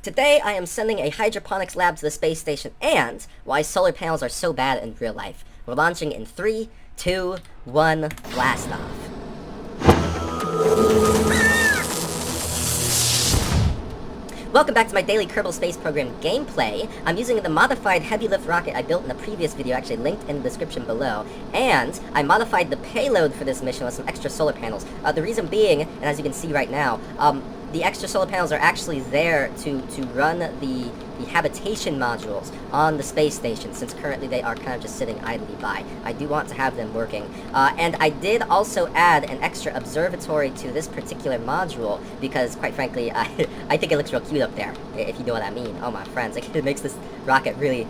Today I am sending a hydroponics lab to the space station and why solar panels are so bad in real life. We're launching in 3, 2, 1, blast off. Welcome back to my daily Kerbal Space Program gameplay. I'm using the modified heavy lift rocket I built in the previous video, actually linked in the description below, and I modified the payload for this mission with some extra solar panels. The reason being, and as you can see right now, the extra solar panels are actually there to run the habitation modules on the space station, since currently they are kind of just sitting idly by. I do want to have them working. And I did also add an extra observatory to this particular module, because quite frankly, I think it looks real cute up there, if you know what I mean. Oh my friends, it makes this rocket really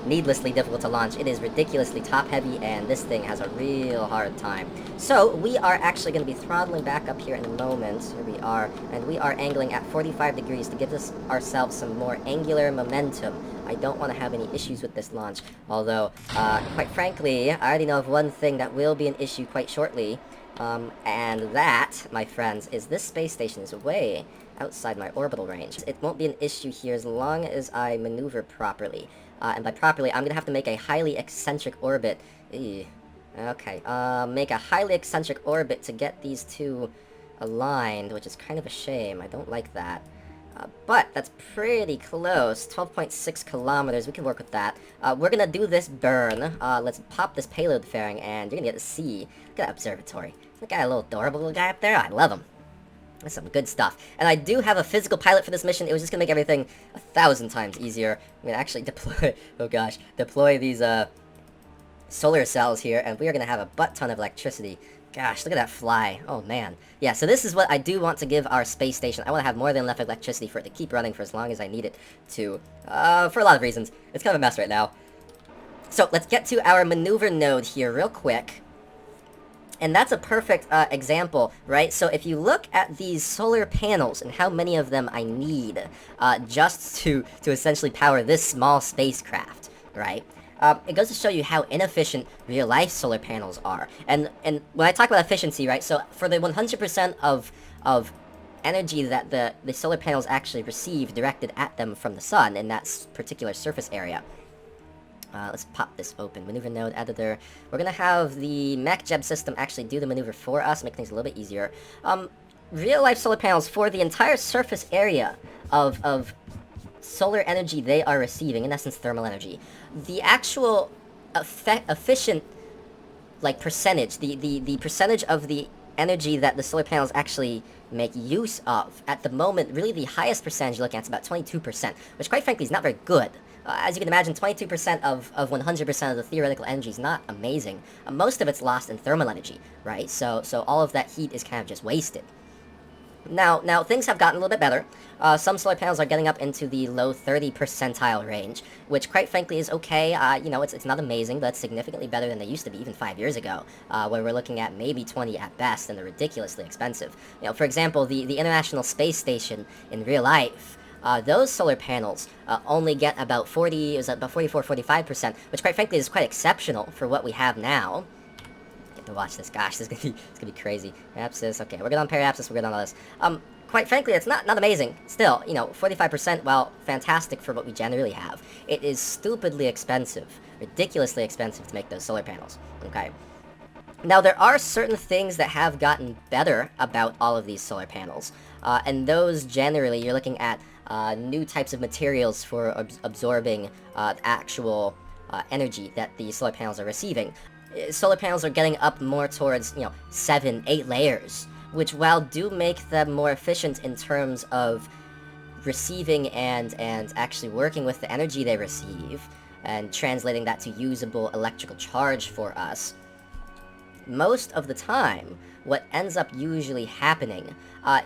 needlessly difficult to launch. It is ridiculously top-heavy, and this thing has a real hard time. So, we are actually going to be throttling back up here in a moment. Here we are, and we are angling at 45 degrees to give ourselves some more angular momentum. I don't want to have any issues with this launch, although, quite frankly, I already know of one thing that will be an issue quite shortly, and that, my friends, is this space station is way outside my orbital range. It won't be an issue here as long as I maneuver properly. And by properly, I'm gonna have to make a highly eccentric orbit. Okay, make a highly eccentric orbit to get these two aligned, which is kind of a shame. I don't like that. But that's pretty close. 12.6 kilometers. We can work with that. We're gonna do this burn. Let's pop this payload fairing, and you're gonna get to see. Look at that observatory. Look at that little adorable little guy up there. I love him. That's some good stuff. And I do have a physical pilot for this mission. It was just gonna make everything 1,000 times easier. I'm gonna actually deploy, deploy these, solar cells here, and we are gonna have a butt ton of electricity. Gosh, look at that fly. Oh, man. Yeah, so this is what I do want to give our space station. I want to have more than enough electricity for it to keep running for as long as I need it to, for a lot of reasons. It's kind of a mess right now. So, let's get to our maneuver node here real quick. And that's a perfect example, right? So if you look at these solar panels and how many of them I need just to essentially power this small spacecraft, right? It goes to show you how inefficient real-life solar panels are. And when I talk about efficiency, right, so for the 100% of energy that the solar panels actually receive directed at them from the sun in that particular surface area, let's pop this open. Maneuver node editor. We're gonna have the MechJeb system actually do the maneuver for us, make things a little bit easier. Real-life solar panels, for the entire surface area of solar energy they are receiving, in essence thermal energy, the actual efficient, like, percentage, the percentage of the energy that the solar panels actually make use of, at the moment, really the highest percentage you're looking at is about 22%, which quite frankly is not very good. As you can imagine, 22% of 100% of the theoretical energy is not amazing. Most of it's lost in thermal energy, right? So all of that heat is kind of just wasted. Now things have gotten a little bit better. Some solar panels are getting up into the low 30 percentile range, which quite frankly is okay. You know, it's not amazing, but it's significantly better than they used to be even 5 years ago, where we're looking at maybe 20 at best, and they're ridiculously expensive. You know, for example, the International Space Station in real life, those solar panels only get about 44-45%, which quite frankly is quite exceptional for what we have now. Get to watch this. Gosh, it's gonna be crazy. Apsis, okay, we're good on periapsis, we're good on all this. Quite frankly, it's not amazing. Still, you know, 45%, well, fantastic for what we generally have. It is stupidly expensive, ridiculously expensive to make those solar panels, okay? Now, there are certain things that have gotten better about all of these solar panels, and those generally, you're looking at new types of materials for absorbing actual energy that the solar panels are receiving. Solar panels are getting up more towards, you know, 7, 8 layers, which while do make them more efficient in terms of receiving and actually working with the energy they receive, and translating that to usable electrical charge for us, most of the time, what ends up usually happening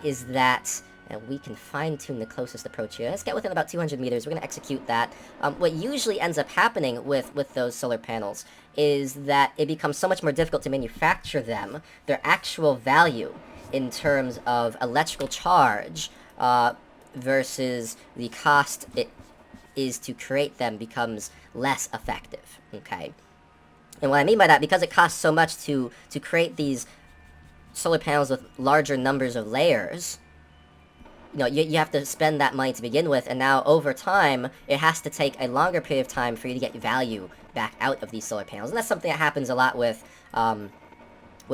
is that, and we can fine-tune the closest approach here. Let's get within about 200 meters. We're going to execute that. What usually ends up happening with those solar panels is that it becomes so much more difficult to manufacture them. Their actual value in terms of electrical charge versus the cost it is to create them becomes less effective, okay? And what I mean by that, because it costs so much to create these solar panels with larger numbers of layers, you know, you have to spend that money to begin with, and now over time, it has to take a longer period of time for you to get value back out of these solar panels. And that's something that happens a lot with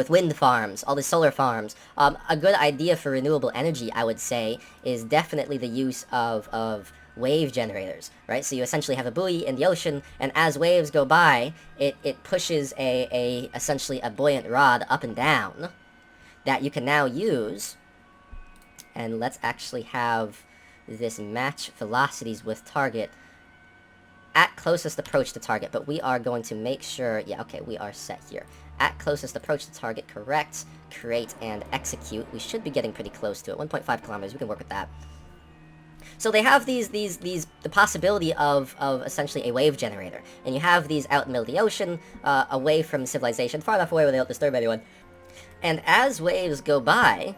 wind farms, all the solar farms. A good idea for renewable energy, I would say, is definitely the use of wave generators, right? So you essentially have a buoy in the ocean, and as waves go by, it pushes essentially a buoyant rod up and down that you can now use. And let's actually have this match velocities with target at closest approach to target, but we are going to make sure, yeah, okay, we are set here. At closest approach to target, correct, create, and execute. We should be getting pretty close to it, 1.5 kilometers, we can work with that. So they have the possibility of essentially a wave generator, and you have these out in the middle of the ocean, away from civilization, far enough away where they don't disturb anyone. And as waves go by,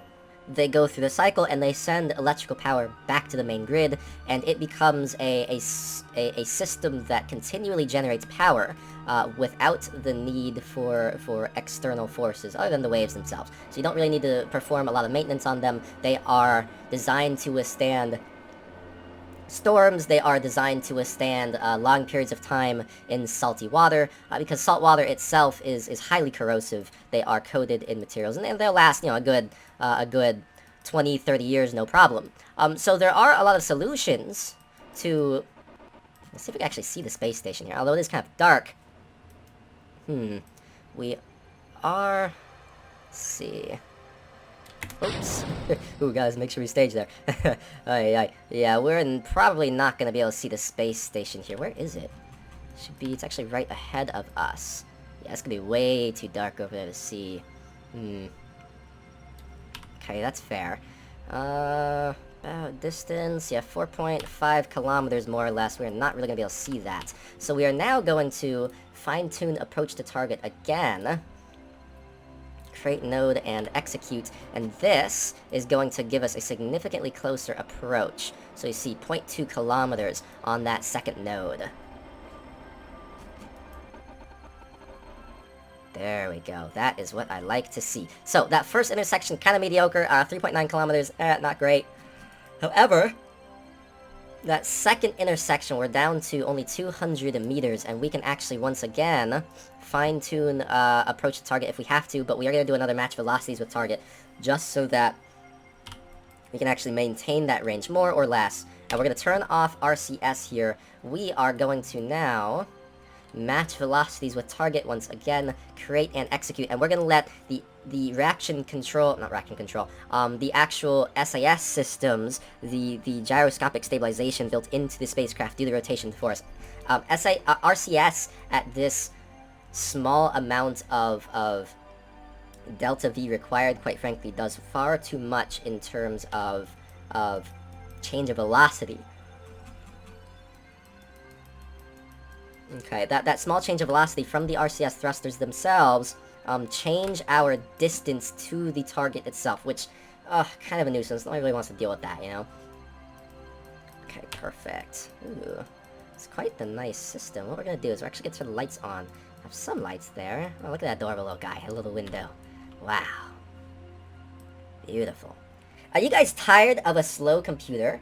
they go through the cycle and they send electrical power back to the main grid, and it becomes a system that continually generates power without the need for external forces other than the waves themselves. So you don't really need to perform a lot of maintenance on them. They are designed to withstand storms. They are designed to withstand long periods of time in salty water, because salt water itself is highly corrosive. They are coated in materials, and they'll last, you know, a good 20, 30 years, no problem. So there are a lot of solutions to... Let's see if we can actually see the space station here, although it is kind of dark. We are... Let's see... Oops. Ooh, guys, make sure we stage there. Yeah, we're probably not going to be able to see the space station here. Where is it? It's actually right ahead of us. Yeah, it's going to be way too dark over there to see. Okay, that's fair. About distance, yeah, 4.5 kilometers more or less. We're not really going to be able to see that. So we are now going to fine-tune approach to target again. Create node and execute, and this is going to give us a significantly closer approach. So you see 0.2 kilometers on that second node. There we go. That is what I like to see. So that first intersection, kind of mediocre, 3.9 kilometers, not great. However, that second intersection, we're down to only 200 meters, and we can actually once again fine-tune approach to target if we have to, but we are going to do another match velocities with target, just so that we can actually maintain that range, more or less. And we're going to turn off RCS here. We are going to now match velocities with target once again, create and execute, and we're going to let the reaction control, the actual SAS systems, the gyroscopic stabilization built into the spacecraft do the rotation for us. RCS at this small amount of delta V required, quite frankly, does far too much in terms of change of velocity. Okay, that small change of velocity from the RCS thrusters themselves change our distance to the target itself, which, kind of a nuisance. Nobody really wants to deal with that, you know? Okay, perfect. Ooh, it's quite the nice system. What we're gonna do is we're actually gonna turn the lights on. Have some lights there. Oh, look at that adorable little guy, a little window. Wow. Beautiful. Are you guys tired of a slow computer?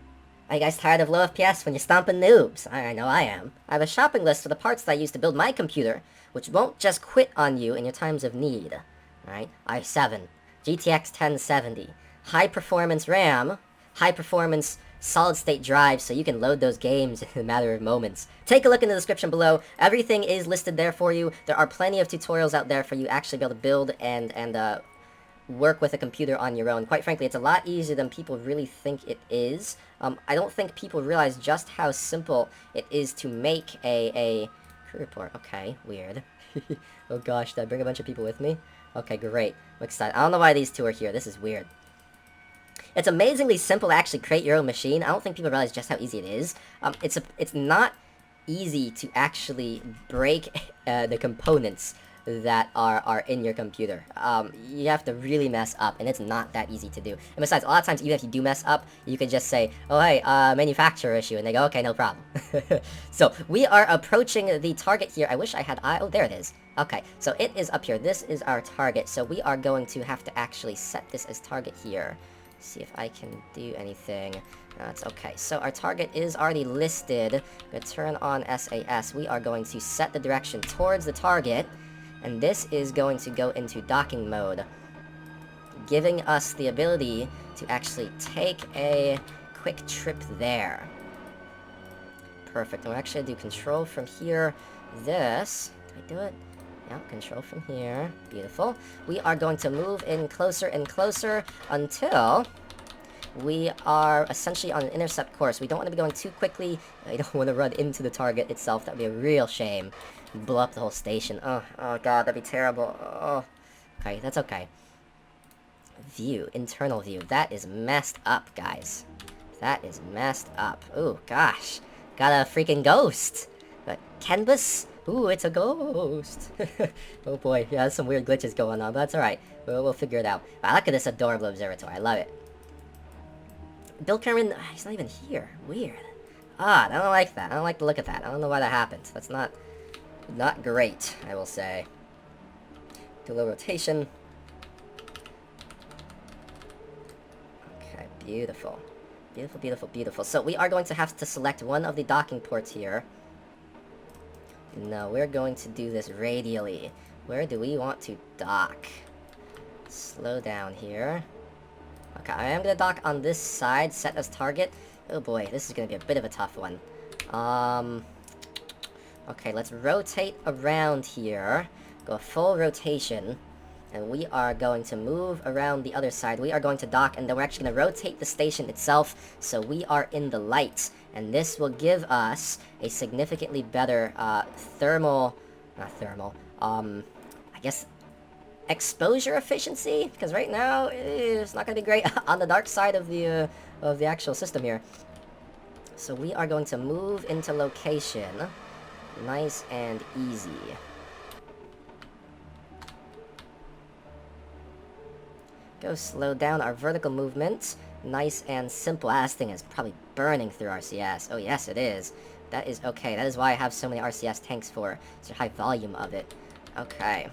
Are you guys tired of low FPS when you're stomping noobs? I know I am. I have a shopping list for the parts that I use to build my computer, which won't just quit on you in your times of need. Alright? i7, GTX 1070, high performance RAM, high performance solid-state drive, so you can load those games in a matter of moments. Take a look in the description below. Everything is listed there for you. There are plenty of tutorials out there for you actually be able to build and work with a computer on your own. Quite frankly, it's a lot easier than people really think it is. I don't think people realize just how simple it is to make a crew report. Okay, weird. Oh gosh, did I bring a bunch of people with me? Okay, great. I'm excited. I don't know why these two are here. This is weird. It's amazingly simple to actually create your own machine. I don't think people realize just how easy it is. It's not easy to actually break the components that are in your computer. You have to really mess up, and it's not that easy to do. And besides, a lot of times, even if you do mess up, you can just say, oh, hey, manufacturer issue, and they go, okay, no problem. So, we are approaching the target here. I wish I had oh, there it is. Okay, so it is up here. This is our target, so we are going to have to actually set this as target here. See if I can do anything. That's okay. So our target is already listed. I'm going to turn on SAS. We are going to set the direction towards the target, and this is going to go into docking mode, giving us the ability to actually take a quick trip there. Perfect. And we're actually going to do control from here. This. Did I do it? Yeah, control from here. Beautiful. We are going to move in closer and closer until we are essentially on an intercept course. We don't want to be going too quickly. I don't want to run into the target itself. That would be a real shame. Blow up the whole station. Oh god, that'd be terrible. Oh. Okay, that's okay. View. Internal view. That is messed up, guys. That is messed up. Ooh, gosh. Got a freaking ghost. But canvas? Ooh, it's a ghost. Oh boy, yeah, there's some weird glitches going on, but that's alright. We'll figure it out. Wow, look at this adorable observatory. I love it. Bill Kerman, he's not even here. Weird. I don't like that. I don't like the look of that. I don't know why that happened. That's not great, I will say. Do a little rotation. Okay, beautiful. Beautiful, beautiful, beautiful. So we are going to have to select one of the docking ports here. No, we're going to do this radially. Where do we want to dock? Slow down here. Okay, I am going to dock on this side, set as target. Oh boy, this is going to be a bit of a tough one. Okay, let's rotate around here. Go full rotation. And we are going to move around the other side. We are going to dock, and then we're actually going to rotate the station itself, so we are in the light. And this will give us a significantly better, I guess, exposure efficiency? Because right now, it's not going to be great on the dark side of the actual system here. So we are going to move into location. Nice and easy. Go slow down our vertical movement. Nice and simple. This thing is probably burning through RCS. Oh yes, it is. That is okay. That is why I have so many RCS tanks for. It's a high volume of it. Okay.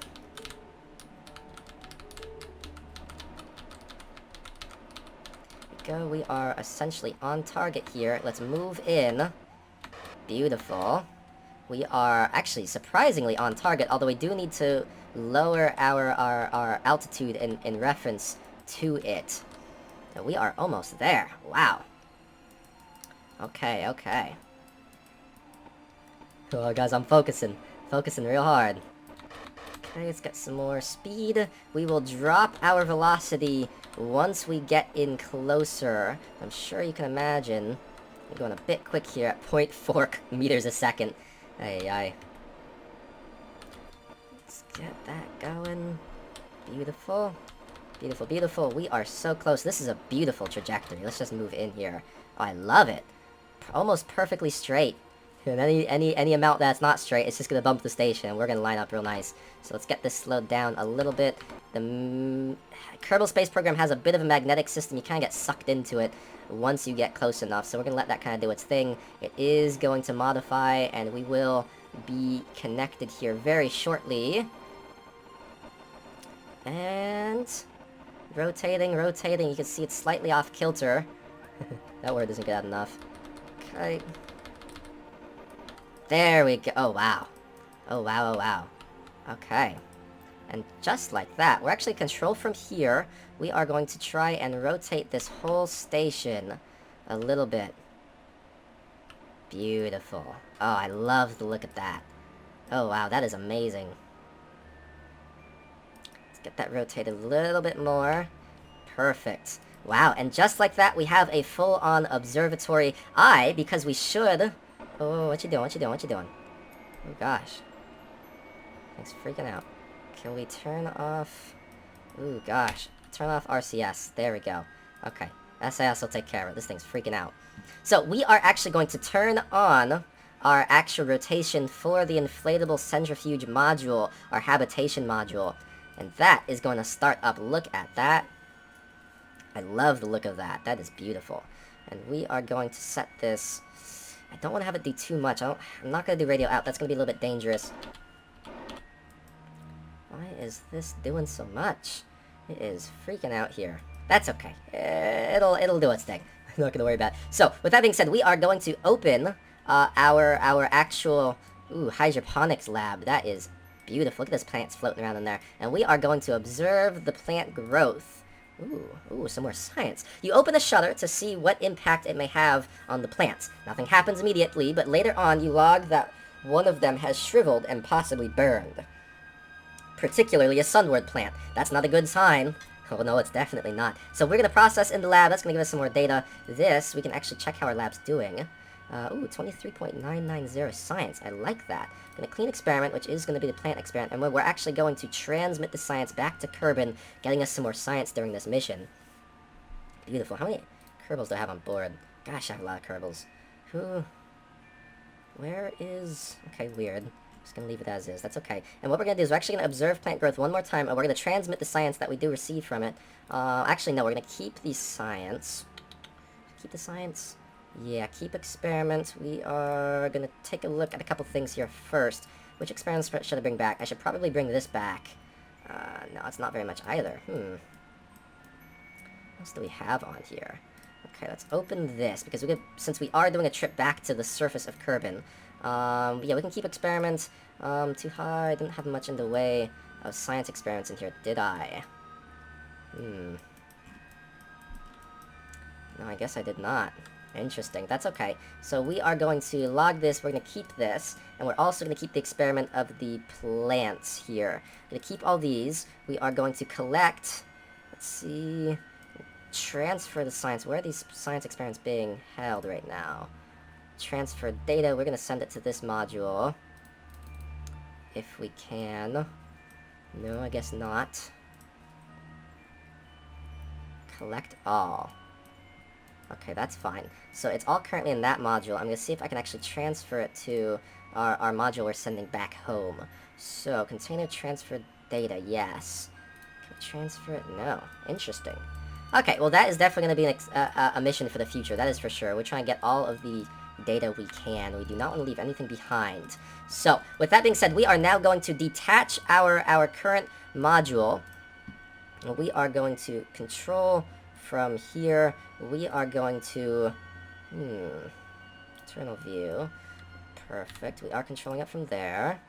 Go. We are essentially on target here. Let's move in. Beautiful. We are actually surprisingly on target, although we do need to lower our altitude in reference to it. So we are almost there. Wow. Okay, okay. Oh, guys, I'm focusing. Focusing real hard. Okay, let's get some more speed. We will drop our velocity once we get in closer. I'm sure you can imagine. I'm going a bit quick here at 0.4 meters a second. Ay. Let's get that going. Beautiful. Beautiful, beautiful. We are so close. This is a beautiful trajectory. Let's just move in here. Oh, I love it. Almost perfectly straight. And any amount that's not straight, it's just going to bump the station. We're going to line up real nice. So let's get this slowed down a little bit. The Kerbal Space Program has a bit of a magnetic system. You kind of get sucked into it once you get close enough. So we're going to let that kind of do its thing. It is going to modify, and we will be connected here very shortly. And rotating. You can see it's slightly off kilter. That word doesn't get out enough. Okay. There we go. Oh, wow. Oh, wow. Okay. And just like that, we're actually control from here. We are going to try and rotate this whole station a little bit. Beautiful. Oh, I love the look of that. Oh, wow, that is amazing. Let's get that rotated a little bit more. Perfect. Wow, and just like that, we have a full-on observatory eye, because we should... Oh, what you doing? Oh, gosh. It's freaking out. Can we turn off... Ooh, gosh. Turn off RCS. There we go. Okay. SAS will take care of it. This thing's freaking out. So, we are actually going to turn on our actual rotation for the inflatable centrifuge module, our habitation module. And that is going to start up. Look at that. I love the look of that. That is beautiful. And we are going to set this... I don't want to have it do too much. I'm not going to do radio out. That's going to be a little bit dangerous. Why is this doing so much? It is freaking out here. That's okay. It'll do its thing. I'm not gonna worry about it. So, with that being said, we are going to open our actual hydroponics lab. That is beautiful. Look at those plants floating around in there. And we are going to observe the plant growth. Ooh, some more science. You open the shutter to see what impact it may have on the plants. Nothing happens immediately, but later on you log that one of them has shriveled and possibly burned. Particularly a sunward plant. That's not a good sign. Oh no, it's definitely not. So we're going to process in the lab. That's going to give us some more data. This, we can actually check how our lab's doing. 23.990 science. I like that. Going to clean experiment, which is going to be the plant experiment. And we're actually going to transmit the science back to Kerbin, getting us some more science during this mission. Beautiful. How many Kerbals do I have on board? Gosh, I have a lot of Kerbals. Where is... Okay, weird. Just gonna leave it as is. That's okay. And what we're gonna do is we're actually gonna observe plant growth one more time, and we're gonna transmit the science that we do receive from it. Actually, no, we're gonna keep the science. Keep the science? Yeah, keep experiment. We are gonna take a look at a couple things here first. Which experiments should I bring back? I should probably bring this back. No, it's not very much either. What else do we have on here? Okay, let's open this, because since we are doing a trip back to the surface of Kerbin, yeah, we can keep experiments. Too high. I didn't have much in the way of science experiments in here, did I? No, I guess I did not. Interesting. That's okay. So we are going to log this. We're going to keep this. And we're also going to keep the experiment of the plants here. We're going to keep all these. We are going to collect... Let's see... Transfer the science. Where are these science experiments being held right now? Transfer data. We're going to send it to this module. If we can. No, I guess not. Collect all. Okay, that's fine. So it's all currently in that module. I'm going to see if I can actually transfer it to our module we're sending back home. So, container transfer data, yes. Can we transfer it? No. Interesting. Okay, well that is definitely going to be a mission for the future, that is for sure. We're trying to get all of the data we can. We do not want to leave anything behind. So, with that being said, we are now going to detach our current module. We are going to control from here. We are going to... Internal view. Perfect. We are controlling it from there.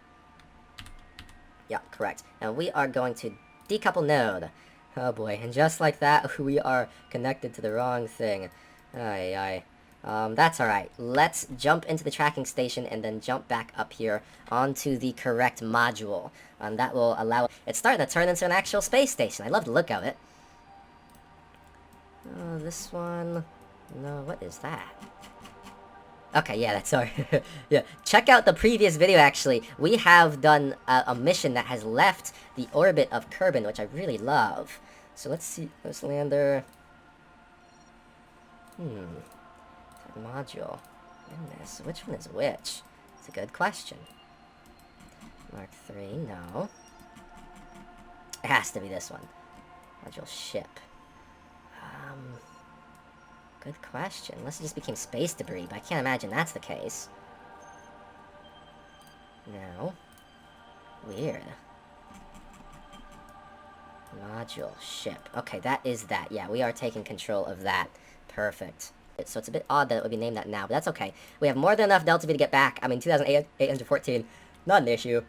Yeah, correct. And we are going to decouple node. Oh boy, and just like that, we are connected to the wrong thing. That's alright. Let's jump into the tracking station and then jump back up here onto the correct module. That will allow... It's starting to turn into an actual space station. I love the look of it. Oh, this one... No, what is that? Okay, yeah, that's sorry. Yeah, check out the previous video, actually. We have done a mission that has left the orbit of Kerbin, which I really love. So let's see, this lander... Module. Goodness, which one is which? It's a good question. Mark 3, no. It has to be this one. Module ship. Good question. Unless it just became space debris, but I can't imagine that's the case. No. Weird. Module ship. Okay, that is that. Yeah, we are taking control of that. Perfect. So it's a bit odd that it would be named that now, but that's okay. We have more than enough Delta V to get back. I mean, 2,814. Not an issue.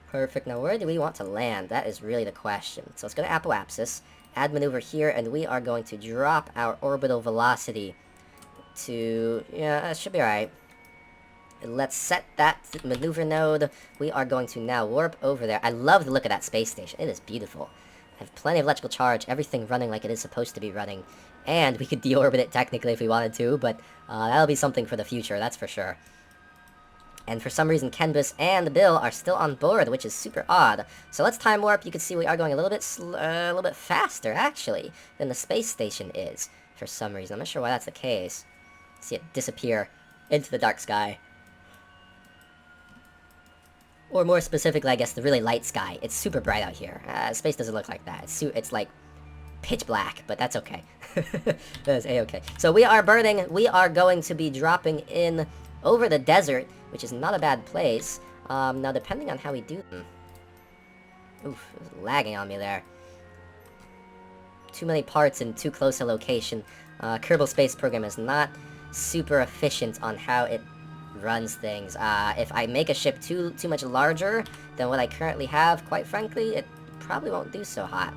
Perfect. Now, where do we want to land? That is really the question. So let's go to Apoapsis. Add maneuver here, and we are going to drop our orbital velocity to... Yeah, that should be alright. Let's set that maneuver node. We are going to now warp over there. I love the look of that space station. It is beautiful. I have plenty of electrical charge, everything running like it is supposed to be running. And we could deorbit it technically if we wanted to, but that'll be something for the future, that's for sure. And for some reason, Kenbus and Bill are still on board, which is super odd. So let's time warp. You can see we are going a little bit faster, actually, than the space station is. For some reason, I'm not sure why that's the case. See it disappear into the dark sky. Or more specifically, I guess, the really light sky. It's super bright out here. Space doesn't look like that. It's like pitch black, but that's okay. That is a-okay. So we are burning. We are going to be dropping in over the desert, which is not a bad place. Now, depending on how we do... Oof, it was lagging on me there. too many parts in too close a location. Kerbal Space Program is not super efficient on how it runs things. If I make a ship too much larger than what I currently have, quite frankly, it probably won't do so hot.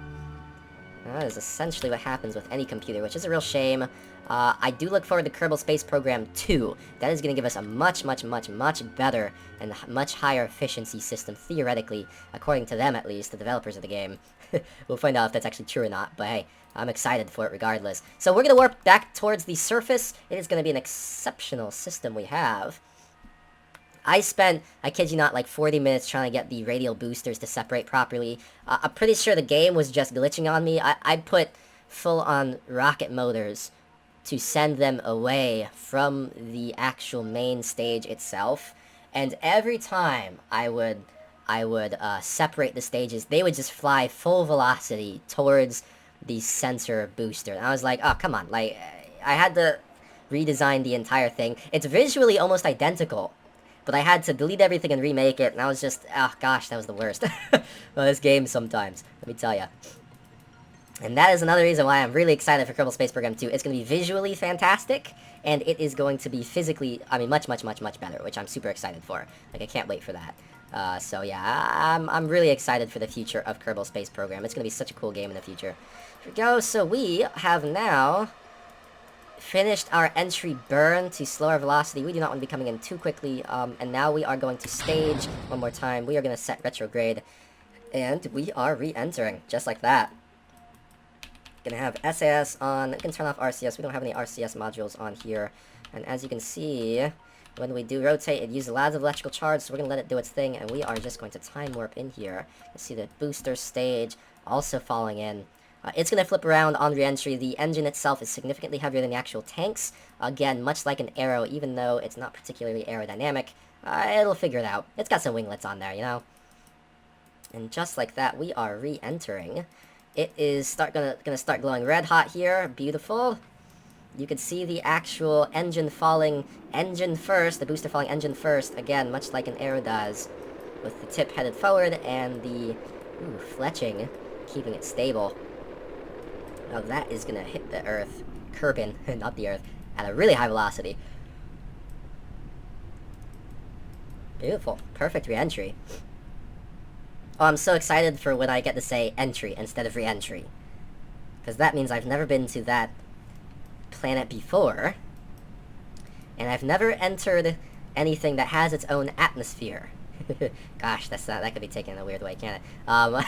That is essentially what happens with any computer, which is a real shame. I do look forward to Kerbal Space Program 2. That is going to give us a much better and much higher efficiency system, theoretically, according to them at least, the developers of the game. We'll find out if that's actually true or not, but hey, I'm excited for it regardless. So we're going to warp back towards the surface. It is going to be an exceptional system we have. I spent, I kid you not, like 40 minutes trying to get the radial boosters to separate properly. I'm pretty sure the game was just glitching on me. I put full-on rocket motors to send them away from the actual main stage itself. And every time I would separate the stages, they would just fly full velocity towards the sensor booster. And I was like, oh, come on. Like, I had to redesign the entire thing. It's visually almost identical, but I had to delete everything and remake it, and I was just, oh gosh, that was the worst. Well, this game sometimes, let me tell ya. And that is another reason why I'm really excited for Kerbal Space Program 2. It's going to be visually fantastic, and it is going to be physically, I mean, much better, which I'm super excited for. Like, I can't wait for that. So yeah, I'm really excited for the future of Kerbal Space Program. It's going to be such a cool game in the future. Here we go, so we have now finished our entry burn to slower velocity. We do not want to be coming in too quickly, and now we are going to stage one more time. We are going to set retrograde, and we are re-entering, just like that. Gonna have SAS on. I can turn off RCS. We don't have any RCS modules on here, and as you can see, when we do rotate, it uses lots of electrical charge, so we're gonna let it do its thing, and we are just going to time warp in here. You see the booster stage also falling in. It's going to flip around on re-entry. The engine itself is significantly heavier than the actual tanks. Again, much like an Arrow, even though it's not particularly aerodynamic, it'll figure it out. It's got some winglets on there, you know? And just like that, we are re-entering. It is gonna start glowing red hot here. Beautiful. You can see the actual engine falling engine first, the booster falling engine first. Again, much like an Arrow does, with the tip headed forward and the fletching, keeping it stable. Now that is going to hit the Earth, Kerbin, not the Earth, at a really high velocity. Beautiful. Perfect re-entry. Oh, I'm so excited for when I get to say entry instead of re-entry. Because that means I've never been to that planet before. And I've never entered anything that has its own atmosphere. Gosh, that could be taken in a weird way, can't it? Oh,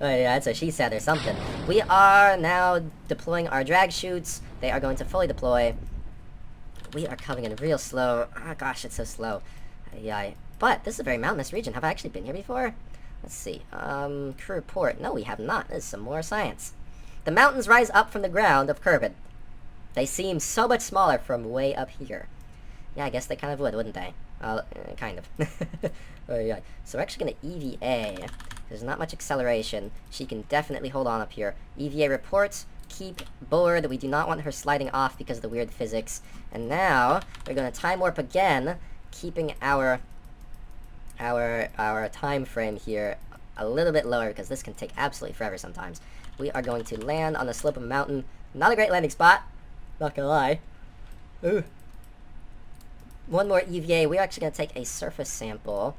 yeah, that's what she said or something. We are now deploying our drag chutes. They are going to fully deploy. We are coming in real slow. Oh, gosh, it's so slow. Yeah, but this is a very mountainous region. Have I actually been here before? Let's see. Crew report. No, we have not. This is some more science. The mountains rise up from the ground of Kerbin. They seem so much smaller from way up here. Yeah, I guess they kind of would, wouldn't they? Kind of. Oh, yeah. So we're actually going to EVA. There's not much acceleration. She can definitely hold on up here. EVA reports. Keep board. We do not want her sliding off because of the weird physics. And now we're going to time warp again, keeping our time frame here a little bit lower because this can take absolutely forever sometimes. We are going to land on the slope of a mountain. Not a great landing spot. Not gonna lie. Ooh. One more EVA. We're actually going to take a surface sample.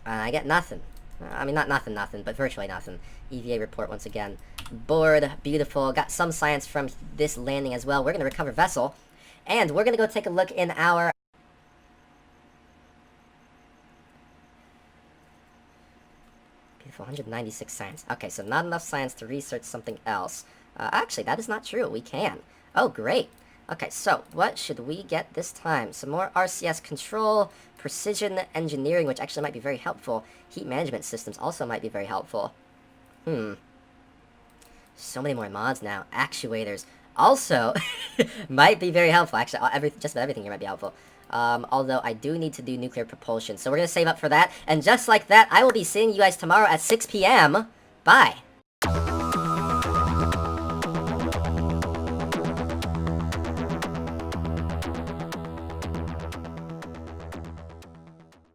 I get nothing. I mean, not nothing, but virtually nothing. EVA report once again. Board, beautiful. Got some science from this landing as well. We're going to recover vessel. And we're going to go take a look in our... Beautiful, 196 science. Okay, so not enough science to research something else. Actually, that is not true. We can. Oh, great. Okay, so what should we get this time? Some more RCS control, precision engineering, which actually might be very helpful. Heat management systems also might be very helpful. So many more mods now. Actuators also might be very helpful. Actually, just about everything here might be helpful. Although I do need to do nuclear propulsion, so we're going to save up for that. And just like that, I will be seeing you guys tomorrow at 6 p.m. Bye.